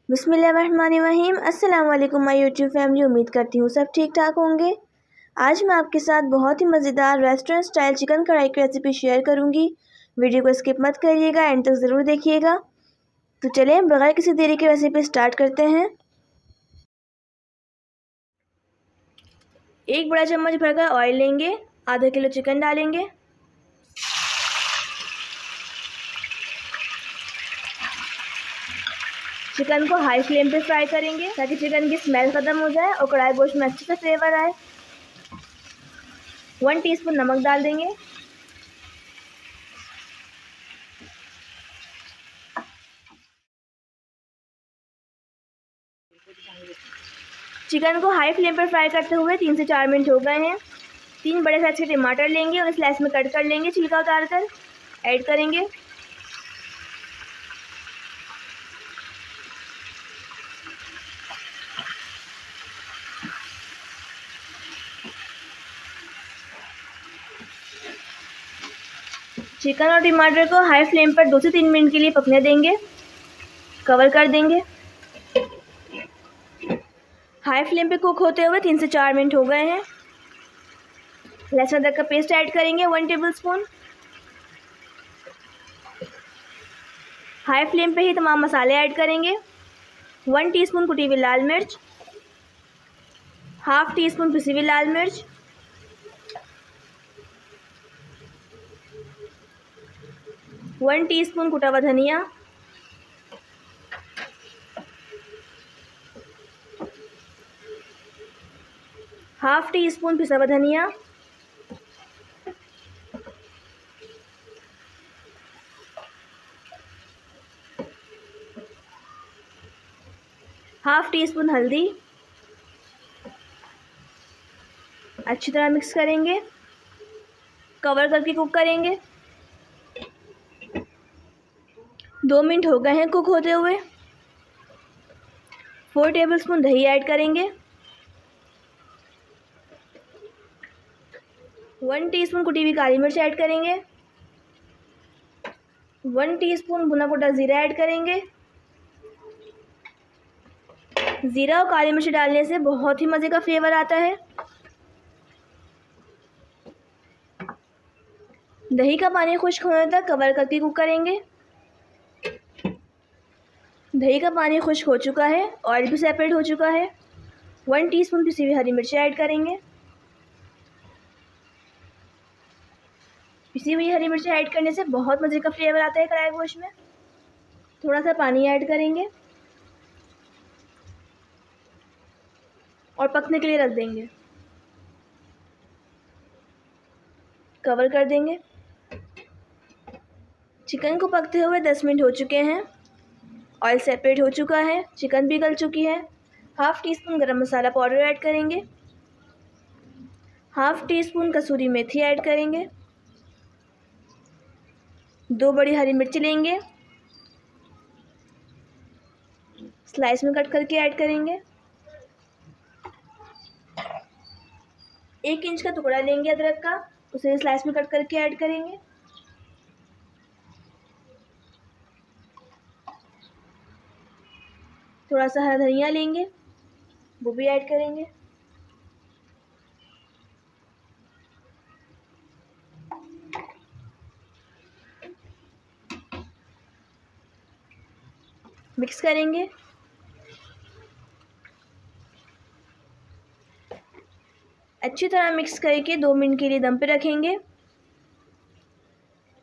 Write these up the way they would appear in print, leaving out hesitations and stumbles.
बिस्मिल्लाहिर्रहमानिर्रहीम। अस्सलाम वालेकुम माय यूट्यूब फैमिली। उम्मीद करती हूँ सब ठीक ठाक होंगे। आज मैं आपके साथ बहुत ही मज़ेदार रेस्टोरेंट स्टाइल चिकन कढ़ाई की रेसिपी शेयर करूँगी। वीडियो को स्किप मत करिएगा, एंड तक ज़रूर देखिएगा। तो चलिए बगैर किसी देरी की रेसिपी स्टार्ट करते हैं। एक बड़ा चम्मच भरकर ऑयल लेंगे, आधा किलो चिकन डालेंगे। चिकन को हाई फ्लेम पे फ्राई करेंगे ताकि चिकन की स्मेल ख़त्म हो जाए और कढ़ाई गोश्त में अच्छे से फ्लेवर आए। 1 टीस्पून नमक डाल देंगे। चिकन को हाई फ्लेम पर फ्राई करते हुए 3 से 4 मिनट हो गए हैं। 3 बड़े साइज के टमाटर लेंगे और स्लाइस में कट कर लेंगे, छिलका उतार कर ऐड करेंगे। चिकन और टमाटर को हाई फ्लेम पर 2 से 3 मिनट के लिए पकने देंगे। कवर कर देंगे। हाई फ्लेम पे कुक होते हुए 3 से 4 मिनट हो गए हैं। लहसुन अदरक का पेस्ट ऐड करेंगे 1 टेबलस्पून। हाई फ्लेम पे ही तमाम मसाले ऐड करेंगे। 1 टीस्पून कुटी हुई लाल मिर्च, हाफ टी स्पून पिसी हुई लाल मिर्च, 1 टीस्पून कुटा हुआ धनिया, हाफ टी स्पून पिसा हुआ धनिया, हाफ टी स्पून हल्दी। अच्छी तरह मिक्स करेंगे, कवर करके कुक करेंगे। 2 मिनट हो गए हैं कुक होते हुए। 4 टेबलस्पून दही ऐड करेंगे। 1 टीस्पून कुटी हुई काली मिर्च ऐड करेंगे। 1 टीस्पून भुना कुटा ज़ीरा ऐड करेंगे। ज़ीरा और काली मिर्च डालने से बहुत ही मज़े का फ्लेवर आता है। दही का पानी खुश्क होने तक कवर करके कुक करेंगे। दही का पानी खुश्क हो चुका है, ऑयल भी सेपरेट हो चुका है। 1 टीस्पून पिसी हुई हरी मिर्ची ऐड करेंगे। पिसी हुई हरी मिर्ची ऐड करने से बहुत मज़े का फ्लेवर आता है कढ़ाई गोश्त में। थोड़ा सा पानी ऐड करेंगे और पकने के लिए रख देंगे। कवर कर देंगे। चिकन को पकते हुए 10 मिनट हो चुके हैं। ऑयल सेपरेट हो चुका है, चिकन भी गल चुकी है। हाफ टी स्पून गरम मसाला पाउडर ऐड करेंगे। हाफ टी स्पून कसूरी मेथी ऐड करेंगे। 2 बड़ी हरी मिर्ची लेंगे, स्लाइस में कट करके ऐड करेंगे। 1 इंच का टुकड़ा लेंगे अदरक का, उसे स्लाइस में कट करके ऐड करेंगे। थोड़ा सा हरा धनिया लेंगे, वो भी ऐड करेंगे। मिक्स करेंगे। अच्छी तरह मिक्स करके 2 मिनट के लिए दम पे रखेंगे।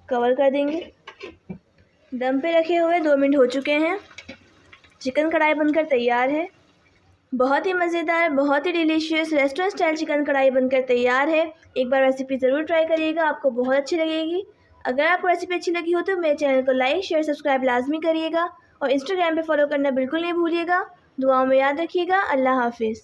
कवर कर देंगे। दम पे रखे हुए 2 मिनट हो चुके हैं। चिकन कढ़ाई बनकर तैयार है। बहुत ही मज़ेदार, बहुत ही डिलीशियस रेस्टोरेंट स्टाइल चिकन कढ़ाई बनकर तैयार है। एक बार रेसिपी ज़रूर ट्राई करिएगा, आपको बहुत अच्छी लगेगी। अगर आपको रेसिपी अच्छी लगी हो तो मेरे चैनल को लाइक शेयर सब्सक्राइब लाजमी करिएगा और इंस्टाग्राम पे फॉलो करना बिल्कुल नहीं भूलिएगा। दुआओं में याद रखिएगा। अल्लाह हाफिज़।